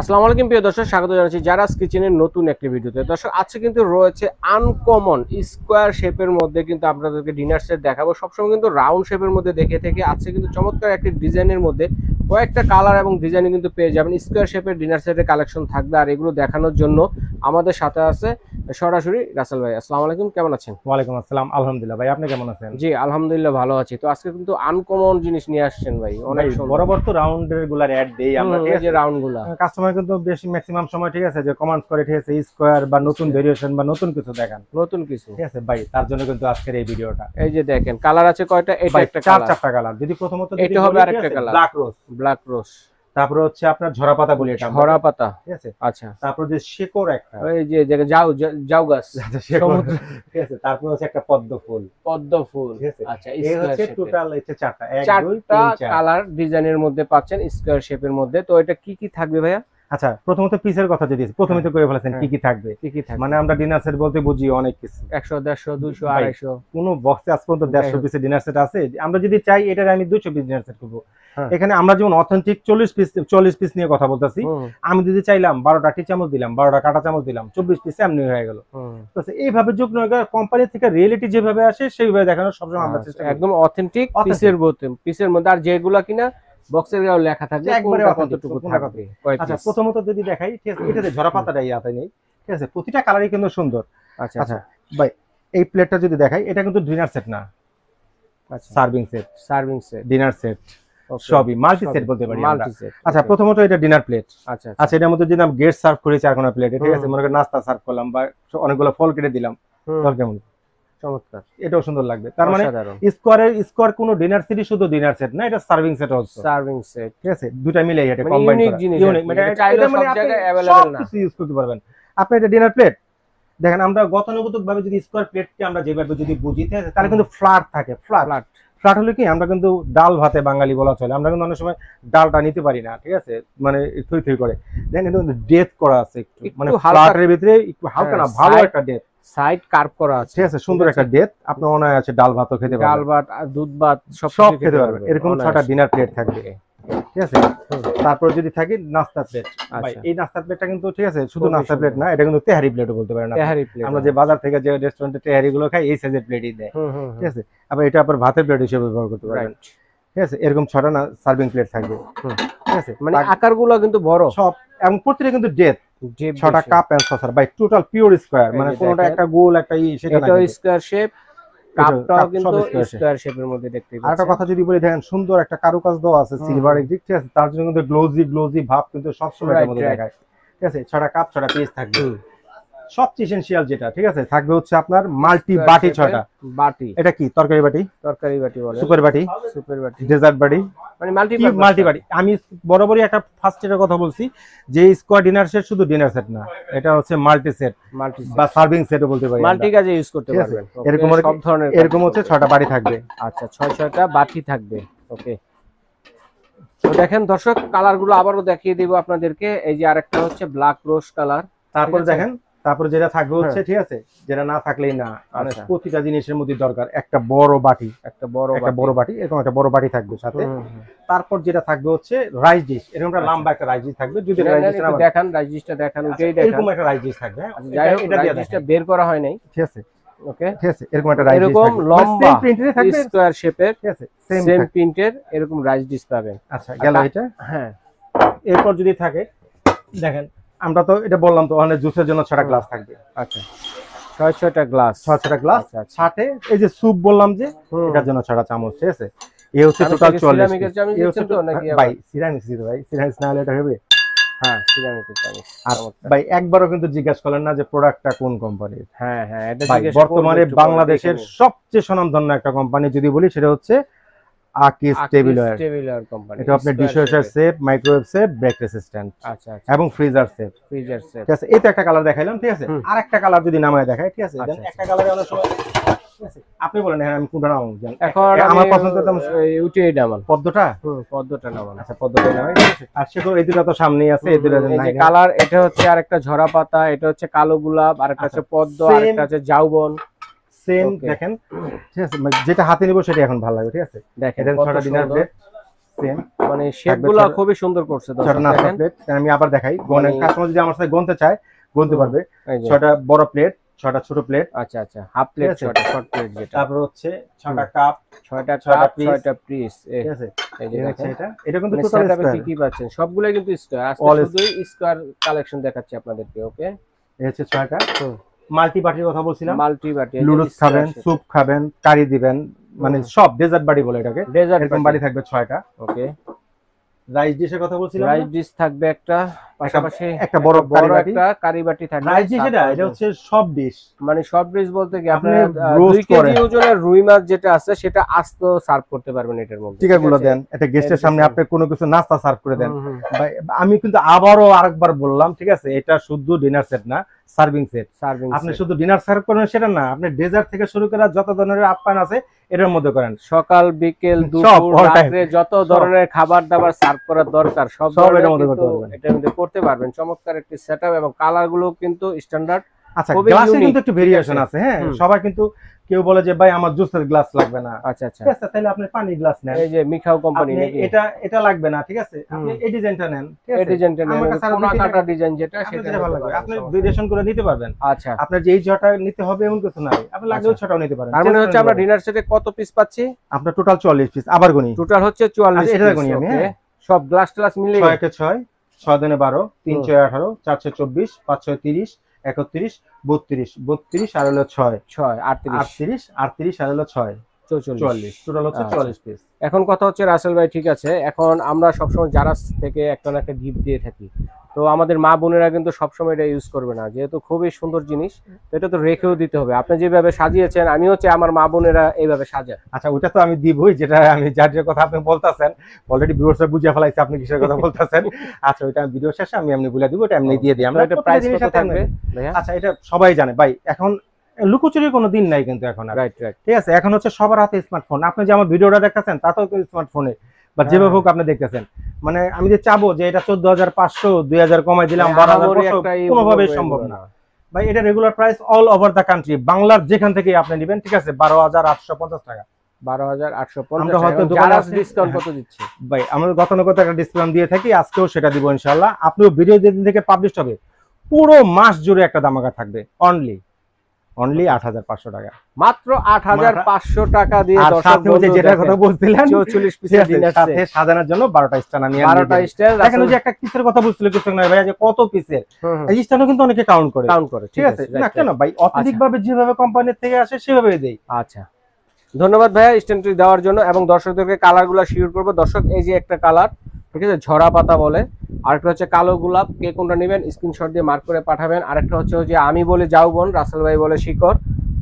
আসসালামু আলাইকুম প্রিয় দর্শক, স্বাগত জানাচ্ছি জারাস কিচেনের নতুন একটি ভিডিওতে। দর্শক, আজকে কিন্তু রয়েছে আনকমন স্কোয়ার শেপের মধ্যে কিন্তু আপনাদেরকে ডিনার সেট দেখাবো। সবসময় কিন্তু রাউন্ড শেপের মধ্যে দেখে থেকে আজকে কিন্তু চমৎকার একটি ডিজাইনের মধ্যে কয়েকটা কালার এবং ডিজাইন কিন্তু পেয়ে যাবেন। স্কোয়ার শেপের ডিনার সেটের কালেকশন থাকবে, আর এগুলো দেখানোর জন্য আমাদের সাথে আছে সরাসরি রাসেল ভাই। আসসালামু আলাইকুম, কেমন আছেন? ওয়ালাইকুম আসসালাম, আলহামদুলিল্লাহ। ভাই আপনি কেমন আছেন? জি আলহামদুলিল্লাহ ভালো আছি। তো আজকে কিন্তু আনকমন জিনিস নিয়ে আসছেন ভাই, অনেক সুন্দর। বরাবর তো রাউন্ডের গুলার অ্যাড দেই আমরা, ঠিক আছে? যে রাউন্ড গুলা কাস্টমার কিন্তু বেশি ম্যাক্সিমাম সময়, ঠিক আছে, যে কমান্ড করে, ঠিক আছে, স্কোয়ার বা নতুন ভেরিয়েশন বা নতুন কিছু দেখান, নতুন কিছু, ঠিক আছে ভাই। তার জন্য কিন্তু আজকের এই ভিডিওটা। এই যে দেখেন কালার আছে কয়টা, এটা একটা কালার, চারটা কালার। যদি প্রথমত এটা হবে আরেকটা কালার, ব্ল্যাক রোজ, ব্ল্যাক রোজ। তারপরে হচ্ছে আপনার ঝরা পাতা বলি, এটা ঝরা পাতা, ঠিক আছে। আচ্ছা। তারপর যে শেকড় একটা, ওই যে যাও যাও গাছ, সমুদ্র, ঠিক আছে। তারপর হচ্ছে একটা পদ্ম ফুল, পদ্ম ফুল, ঠিক আছে। আচ্ছা। এই হচ্ছে টোটাল হচ্ছে চারটা, 1 2 চারটা 3 4 কালার ডিজাইনের মধ্যে পাচ্ছেন স্কয়ার শেপের মধ্যে। তো এটা কি কি থাকবে ভাইয়া? আচ্ছা, প্রথমত পিসের কথা যদি প্রথমে তো করে ফেলেছেন, কি কি থাকবে। কি কি থাকবে মানে আমরা ডিনার সেট বলতে বুঝি অনেক কিছু, 100 150 200 ভাই, 250। কোন বক্সে আজ পর্যন্ত 150 পিসের ডিনার সেট আছে? আমরা যদি চাই এটার আমি 200 পিস ডিনার সেট করব। এখানে আমরা যেমন অথেন্টিক 40 পিস নিয়ে কথা বলতেছি, আমি যদি চাইলাম 12টা টি চামচ দিলাম, 12টা কাঁটা চামচ দিলাম, 24 পিস এমনি হয়ে গেল। তো এইভাবে যুগ্ন কোম্পানি থেকে রিয়েলিটি যেভাবে আসে সেইভাবে দেখানোর সবসময় আমরা চেষ্টা করি, একদম অথেন্টিক পিসের মধ্যে। আর যেগুলা কিনা বক্সের গায়ে লেখা থাকবে একবারে কতটুকু থাকবে। আচ্ছা, প্রথমত যদি দেখাই, ঠিক আছে, এটাতে ঝরা পাতাটা ইয়াতে নেই, ঠিক আছে। প্রতিটা কালারই কিন্তু সুন্দর। আচ্ছা আচ্ছা ভাই, এই প্লেটটা যদি দেখাই, এটা কিন্তু ডিনার সেট না, আচ্ছা, serving set, serving set, dinner set, সবই মাল্টি সেট বলতে পারি আমরা। Multi set. আচ্ছা, প্রথমত এটা ডিনার প্লেট। আচ্ছা আচ্ছা, এটার মধ্যে যদি আমি গেট সার্ভ করি 4 কোণা প্লেটে, ঠিক আছে, মনে করেন নাস্তা সার্ভ করলাম বা অনেকগুলো ফল কেটে দিলাম, ফল কেমন চমৎকার, এটাও সুন্দর লাগবে। তার মানে স্কোয়ার কোনো ডিনার সেটই শুধু ডিনার সেট না, এটা serving set also, serving set, ঠিক আছে। দুটো মিলে এটা কম্বাইন করা ইউনিক, মানে চাইলে সব জায়গায় अवेलेबल না, কিছু ইউজ করতে পারবেন আপনি। এটা ডিনার প্লেট দেখেন, আমরা গতানুগতিক ভাবে যদি স্কোয়ার প্লেটকে আমরা যেভাবে যদি বুঝি, তাহলে কিন্তু ফ্ল্যাট থাকে। ফ্ল্যাট হলে কি, আমরা কিন্তু ডাল ভাতে বাঙালি বলা চলে, আমরা কিন্তু অনেক সময় ডালটা নিতে পারি না, ঠিক আছে, মানে থই থই করে। দেখেন এটা কিন্তু ডেথ করা আছে একটু, মানে ফ্ল্যাটের ভিতরে একটু হালকা না, ভালো একটা ডেথ, সাইড কার্ভ করা আছে, ঠিক আছে, সুন্দর একটা ডেথ। আপনি মনে হয় আছে ডাল ভাতও খেতে পারবেন, ডাল ভাত আর দুধ ভাত সব খেতে পারবেন। এরকম 6টা ডিনার প্লেট থাকবে, ঠিক আছে। তারপর যদি থাকে নাস্তা প্লেট, ভাই এই নাস্তা প্লেটটা কিন্তু, ঠিক আছে, শুধু নাস্তা প্লেট না, এটা কিন্তু তেহারি প্লেটও বলতে পারেন। আমরা যে বাজার থেকে যে রেস্টুরেন্টে তেহারি গুলো খাই, এই সাইজের প্লেটই দেয়, ঠিক আছে। আবার এটা আবার ভাতের প্লেট হিসেবে ব্যবহার করতে পারবেন, ঠিক আছে। এরকম 6টা না সার্ভিং প্লেট থাকবে, ঠিক আছে। মানে আকারগুলো কিন্তু বড় সব, এবং প্রতিটা কিন্তু ডেপ 6টা কাপ এন্ড সসার, ভাই টোটাল পিওর স্কয়ার, মানে কোনটা একটা গোল একটা সেটা না, এটা স্কয়ার শেপ, কাপটাও কিন্তু স্কয়ার শেপের মধ্যে দেখতে পাচ্ছেন। আরেকটা কথা যদি বলি, দেখেন সুন্দর একটা কারুকাজ দেওয়া আছে সিলভার, ঠিক আছে। তার জন্য কিন্তু গ্লোজি ভাব কিন্তু সব সময় এর মধ্যে দেখায়, ঠিক আছে। 6টা কাপ, 6টা পিস থাকবে। সবচেয়ে এসেনশিয়াল যেটা, ঠিক আছে, থাকবে হচ্ছে আপনার মাল্টি বাটি। 6টা বাটি, এটা কি তরকারি বাটি বলে, সুপার বাটি, ডেজার্ট বাটি, মানে মাল্টি বাটি। আমি বরাবরই একটা ফার্স্ট এর কথা বলছি যে স্কোয়ার ডিনার সেট শুধু ডিনার সেট না, এটা হচ্ছে মাল্টি সেট বা সার্ভিং সেটও বলতে পারি, মাল্টি কাজে ইউজ করতে পারবেন। এরকম সব ধরনের, এরকম হচ্ছে 6টা বাটি থাকবে। আচ্ছা, 6টা বাটি থাকবে, ওকে। তো দেখেন দর্শক, কালারগুলো আবারও দেখিয়ে দিব আপনাদেরকে। এই যে আরেকটা হচ্ছে ব্ল্যাক রোজ কালার। তারপর দেখেন, তারপর যেটা থাকবে হচ্ছে, ঠিক আছে, যেটা না থাকলেই না, মানে প্রতিটা জিনিসের মধ্যে দরকার একটা বড় বাটি, এরকম একটা বড় বাটি থাকবে সাথে। তারপর যেটা থাকবে হচ্ছে রাইস ডিশ, এরকম একটা লম্বা একটা রাইস ডিশ থাকবে। যদি রাইস ডিশটা দেখান, রাইস ডিশটা দেখান, ওইটাই দেখান। এরকম একটা রাইস ডিশ থাকবে, যাই হোক রাইস ডিশটা বের করা হয় নাই, ঠিক আছে, ওকে, ঠিক আছে। এরকম একটা রাইস ডিশ এরকম লম্বা প্রিন্টের থাকবে, স্কয়ার শেপের, ঠিক আছে, সেম প্রিন্টের এরকম রাইস ডিশ পাবেন। আচ্ছা, গেল এটা। হ্যাঁ, এরপর যদি থাকে, দেখেন আমরা তো এটা বললাম তো, ওখানে জুসের জন্য 6টা গ্লাস থাকবে। আচ্ছা, 6টা গ্লাস, 6টা গ্লাস, সাথে এই যে স্যুপ বললাম যে, এটার জন্য 6টা চামচ, ঠিক আছে। এই হচ্ছে টোটাল 44। সিরামিকের চামচ দিচ্ছেন তো নাকি? ভাই সিরামিক দিতে, ভাই সিরামিক না হলে এটা হবে। হ্যাঁ, সিরামিকের চামচ। আর ভাই একবারও কিন্তু জিজ্ঞাসা করলেন না যে প্রোডাক্টটা কোন কোম্পানির। হ্যাঁ, এটা জিজ্ঞাসা, বর্তমানে বাংলাদেশের সবচেয়ে স্বনামধন্য একটা কোম্পানি যদি বলি, সেটা হচ্ছে আকিস টেবিলওয়্যার কোম্পানি। এটা আপনার dishwasher safe, microwave safe, break resistant, আচ্ছা, এবং ফ্রিজার সেফ, ঠিক আছে। এই তো একটা কালার দেখাইলাম, ঠিক আছে। আরেকটা কালার যদি নামায় দেখাই, ঠিক আছে, দেন একটা কালারে অনেক সময়, ঠিক আছে, আপনি বলেন হ্যাঁ আমি কোনটা নামাবো। এখন আমার পছন্দ তো ওইটাই নামান, পদ্মটা নামান। আচ্ছা, পদ্মটা নামাই, ঠিক আছে। আর সেগুলো এই দুটো তো সামনেই আছে, এই দুটো নাই কালার। এটা হচ্ছে আরেকটা ঝরা পাতা, এটা হচ্ছে কালো গোলাপ, আরেকটা হচ্ছে পদ্ম, আরেকটা হচ্ছে জাউবন। সেম দেখেন, ঠিক আছে, যেটা হাতে নিব সেটা এখন ভালো লাগবে, ঠিক আছে। দেখেন 6টা ডিনার প্লেট, সেম মানে শেপগুলো খুবই সুন্দর করছে ছয়টা নাস্তা প্লেট। আমি আবার দেখাই, গণের কাস্টমার যদি আমার সাথে গুনতে চায় গুনতে পারবে। 6টা বড় প্লেট, 6টা ছোট প্লেট। আচ্ছা আচ্ছা, হাফ প্লেট, 6টা শর্ট প্লেট যেটা। তারপর হচ্ছে 6টা কাপ, 6টা কাপ, 6টা পিস। ঠিক আছে, এই যে দেখেন এটা কিন্তু মানে টোটাল সেটআপে স্কয়ার। কি কি পাচ্ছেন সবগুলাই কিন্তু স্কয়ার। আজকে শুধু স্কয়ার কালেকশন দেখাচ্ছি আপনাদেরকে। ওকে, এই হচ্ছে 6টা। মাল্টি বাটির কথা বলছিলাম, মাল্টি বাটি, লুডুস খাবেন, স্যুপ খাবেন, কারি দিবেন, মানে সব ডেজার্ট বাটি বলে এটাকে। এরকম বাটি থাকবে 6টা। ওকে, রাইস ডিশের কথা বলছিলাম, রাইস ডিশ থাকবে একটা, পাশাপাশি একটা বড় একটা কারি বাটি থাকবে। রাইস ডিশ এটা হচ্ছে সব ডিশ, মানে সব ডিশ বলতে কি আপনি আপনারা 2 কেজি ওজনের রুই মাছ যেটা আছে সেটা আস্ত সার্ভ করতে পারবেন এটার মধ্যে। টিকাগুলো দেন, এটা গেস্টের সামনে আপনি কোনো কিছু নাস্তা সার্ভ করে দেন। আমি কিন্তু আবারও আরেকবার বললাম, ঠিক আছে, এটা শুধু ডিনার সেট না, সার্ভিং সেট। আপনি শুধু ডিনার সার্ভ করেন সেটা না, আপনি ডেজার্ট থেকে শুরু করে যত ধরনের আপ্যায়ন আছে এটার মধ্যে করেন। সকাল বিকেল দুপুর রাতে যত ধরনের খাবার দাবার সার্ভ করার দরকার সব এর মধ্যে করতে পারবেন, এটার মধ্যে করতে পারবেন। চমৎকার একটি সেটআপ এবং কালার গুলো কিন্তু স্ট্যান্ডার্ড। আচ্ছা, গ্লাসে কিন্তু একটু ভেরিয়েশন আছে। হ্যাঁ, সবাই কিন্তু কেউ বলে যে ভাই আমার জুসের গ্লাস লাগবে না। আচ্ছা আচ্ছা, ঠিক আছে, তাহলে আপনি পানির গ্লাস নেন। এই যে মিখাও কোম্পানি নাকি এটা লাগবে না, ঠিক আছে, আপনি এই ডিজাইনটা নেন, ঠিক আছে, এই ডিজাইনটা নেন, কোনা কাটা ডিজাইন যেটা সেটা ভালো লাগে, আপনি ভেরিয়েশন করে নিতে পারবেন। আচ্ছা, আপনার যেই ছটা নিতে হবে এমন কিছু নাই, আপনি লাগলেও ছটাও নিতে পারেন। তার মানে হচ্ছে আমরা ডিনার সেটে কত পিস পাচ্ছি? আপনার টোটাল 44 পিস। আবার গুনি, টোটাল হচ্ছে 44 পিস। এটা গুনি আমি, সব গ্লাস গ্লাস মিলে 6 কে 6, 6 দুনে 12, 3 6 18, 4 6 24, 5 6 30, 31, 32, 32 আর হলো 6 6 38, 38 আর হলো 6 44, টোটাল হচ্ছে 44 পিস। এখন কথা হচ্ছে রাসেল ভাই, ঠিক আছে, এখন আমরা সবসময় জারাস থেকে একটা না একটা গিফট দিয়ে থাকি, তো আমাদের মা বোনেরা কিন্তু সবসময় এটা ইউজ করবে না, যেহেতু খুবই সুন্দর জিনিস, তো এটা তো রেখেও দিতে হবে। আপনি যেভাবে সাজিয়েছেন আমি হচ্ছে আমার মা বোনেরা এইভাবে সাজায়। আচ্ছা, ওটা তো আমি দিবই, যেটা আমি যার যে কথা আপনি বলতাছেন অলরেডি ভিউয়ার্সরা বুঝিয়ে ফেলাইছে আপনি কিসের কথা বলতাছেন। আচ্ছা, ওইটা ভিডিও শেষে আমি এমনি বলে দিব, ওটা এমনি দিয়ে দিই আমরা। এটা প্রাইস কত থাকবে ভাইয়া? আচ্ছা, এটা সবাই জানে ভাই, এখন লুকোচুরির কোনো দিন নাই কিন্তু এখন। রাইট রাইট, ঠিক আছে, এখন হচ্ছে সবার হাতে স্মার্টফোন। আপনি যে আমার ভিডিওটা দেখতেছেন তাতেও স্মার্টফোনে বা যেভাবে হোক আপনি দেখতেছেন, মানে আমি যে চাবো যে এটা 14500 2000 কমাই দিলাম 12500, কোনোভাবেই সম্ভব না ভাই। এটা regular price all over the country, বাংলার যেখান থেকে আপনি নেবেন, ঠিক আছে, 12850 টাকা। 12850 হয়তো দোকানে ডিসকাউন্ট কত দিচ্ছে ভাই? আমরা গতানুগত একটা ডিসকাউন্ট দিয়ে থাকি, আজকেও সেটা দিব ইনশাআল্লাহ। আপনিও ভিডিও যেদিন থেকে পাবলিশ হবে পুরো মাস জুড়ে একটা ধামাকা থাকবে, অনলি 8500 টাকা, মাত্র 8500 টাকা দিয়ে। দর্শক বন্ধু যেটা কথা বলছিলেন 44 পিসের ডিনার সেট সাথে সাজানোর জন্য 12টা স্ট্যান্ড আমি 12টা স্ট্যান্ড। দেখেন যে একটা পিসের কথা বলছিল কিছু না ভাই, যে কত পিসের এই স্ট্যান্ডও কিন্তু অনেকে কাউন্ট করে, ঠিক আছে না? কেন ভাই, অথেন্টিক ভাবে যেভাবে কোম্পানির থেকে আসে সেভাবেই দেই। আচ্ছা, ধন্যবাদ ভাইয়া স্ট্যান্ডটি দেওয়ার জন্য, এবং দর্শকদেরকে কালারগুলো শেয়ার করব। দর্শক, এই যে একটা কালার, ঠিক আছে, ঝরা পাতা বলে, আরেকটা হচ্ছে কালো গোলাপ। কে কোনটা নেবেন স্ক্রিনশট দিয়ে মার্ক করে পাঠাবেন। আরেকটা হচ্ছে যে আমি বলে জাউবন, রাসেল ভাই বলে শিকড়,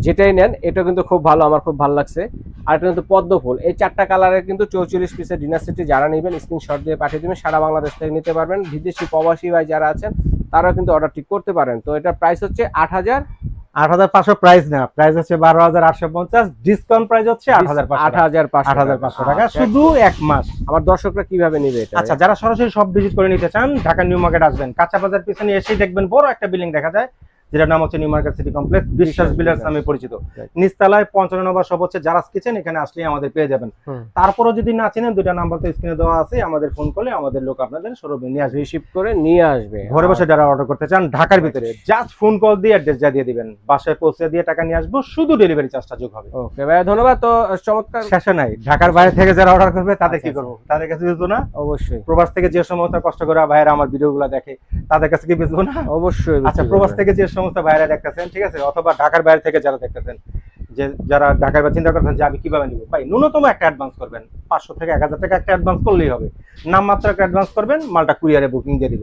যেটাই নেন এটা কিন্তু খুব ভালো, আমার খুব ভালো লাগছে। আরেকটা কিন্তু পদ্ম ফুল। এই 4টা কালারের কিন্তু 44 পিসের ডিনার সেটটি যারা নেবেন স্ক্রিনশট দিয়ে পাঠিয়ে দেবেন। সারা বাংলাদেশ থেকে নিতে পারবেন, বিদেশি প্রবাসী ভাই যারা আছেন তারাও কিন্তু অর্ডারটি করতে পারেন। তো এটার প্রাইস হচ্ছে 8500 প্রাইস না, প্রাইস হচ্ছে 12850, ডিসকাউন্ট প্রাইস হচ্ছে 8500 টাকা, শুধু এক মাস। আমার দর্শকরা কিভাবে নেবে এটা? আচ্ছা, যারা সরাসরি সব ভিজিট করে নিতে চান ঢাকা নিউ মার্কেট আসবেন, কাঁচা বাজার পিছনে এসেই দেখবেন বড় একটা বিল্ডিং দেখা যায়, যেটার নাম হচ্ছে নিউ মার্কেট সিটি কমপ্লেক্স, বিশ্বাস বিল্ডার্স নামে পরিচিত। নিচতলায় 55 নম্বর শপ হচ্ছে জারাস কিচেন, এখানে আসলে আমাদের পেয়ে যাবেন। তারপরও যদি না চিনেন, দুইটা নাম্বার তো স্ক্রিনে দেওয়া আছে, আমাদের ফোন করলে আমাদের লোক আপনাদের শোরুমে নিয়ে আসবে, রিসিভ করে নিয়ে আসবে। ঘরে বসে যারা অর্ডার করতে চান ঢাকার ভিতরে জাস্ট ফোন কল দিয়ে অ্যাড্রেস যা দিয়ে দিবেন, বাসায় পৌঁছে দিয়ে টাকা নিয়ে আসবো, শুধু ডেলিভারি চার্জটা যোগ হবে। ওকে ভাই, ধন্যবাদ। তো চমৎকার, শেষে নাই, ঢাকার বাইরে থেকে যারা অর্ডার করবে তাদের কি করব? তাদের কাছে বেচবো না? অবশ্যই। প্রবাস থেকে যে সমস্ত কষ্ট করে ভাইয়েরা আমার ভিডিওগুলো দেখে তাদের কাছে কি বেচবো না? অবশ্যই। আচ্ছা, প্রবাস থেকে যে সমস্ত ভাইয়েরা দেখতেছেন, ঠিক আছে, অথবা ঢাকার বাইরে থেকে যারা দেখতেছেন, যে যারা ঢাকার বাইরে চিন্তা করছেন যে আমি কিভাবে নিব, ভাই ন্যূনতম একটা অ্যাডভান্স করবেন, 500 থেকে 1000 টাকা একটা অ্যাডভান্স করলেই হবে। নামমাত্র একটা অ্যাডভান্স করবেন, মালটা কুরিয়ারে বুকিং দিয়ে দিব।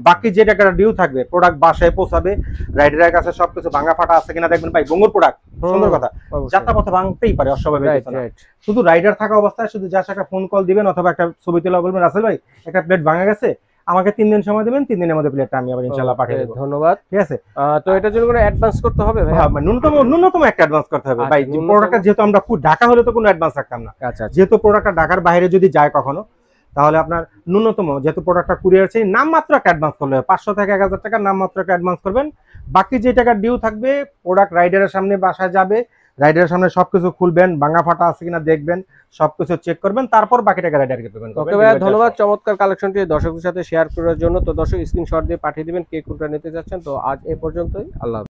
বাকি যে টাকাটা ডিউ থাকবে, প্রোডাক্ট বাসায় পৌঁছাবে, রাইডারের কাছে সবকিছু ভাঙা ফাটা আছে কিনা দেখবেন। ভাই বঙ্গুর প্রোডাক্ট, সুন্দর কথা, যাত্রাপথে ভাঙতেই পারে, অস্বাভাবিক কিছু না। শুধু রাইডার থাকা অবস্থায় শুধু যার সাথে ফোন কল দিবেন অথবা একটা ছবি তোলা বলবেন, রাসেল ভাই একটা প্লেট ভাঙা গেছে, আমাকে 3 দিন সময় দিবেন, 3 দিনের মধ্যে প্লেটটা আমি আবার ইনশাআল্লাহ পাঠিয়ে দেব। ধন্যবাদ, ঠিক আছে। তো এটার জন্য কোনো অ্যাডভান্স করতে হবে ভাই? হ্যাঁ, ন্যূনতম একটা অ্যাডভান্স করতে হবে ভাই। প্রোডাক্টটা যেহেতু আমরা ঢাকা হলে তো কোনো অ্যাডভান্স রাখতাম না। আচ্ছা, যেহেতু প্রোডাক্টটা ঢাকার বাইরে যদি যায় কখনো, তাহলে আপনার ন্যূনতম, যেহেতু প্রোডাক্টটা কুরিয়ার চাই, নামমাত্র একটা অ্যাডভান্স করলে হবে, 500 থেকে 1000 টাকা নামমাত্র একটা অ্যাডভান্স করবেন। বাকি যে টাকা ডিউ থাকবে, প্রোডাক্ট রাইডারের সামনে বাসায় যাবে, রাইডারের সামনে সবকিছু খুলবেন, ভাঙা ফাটা আছে কিনা দেখবেন, সবকিছু চেক করবেন, তারপর বাকি টাকা রাইডারকে পেমেন্ট করবেন। ওকে ভাইয়া, ধন্যবাদ চমৎকার কালেকশনটি দর্শকদের সাথে শেয়ার করার জন্য। তো দর্শক স্ক্রিনশট দিয়ে পাঠিয়ে দিবেন কে কোনটা নিতে যাচ্ছেন। তো আজ এ পর্যন্তই, আল্লাহ হাফেজ।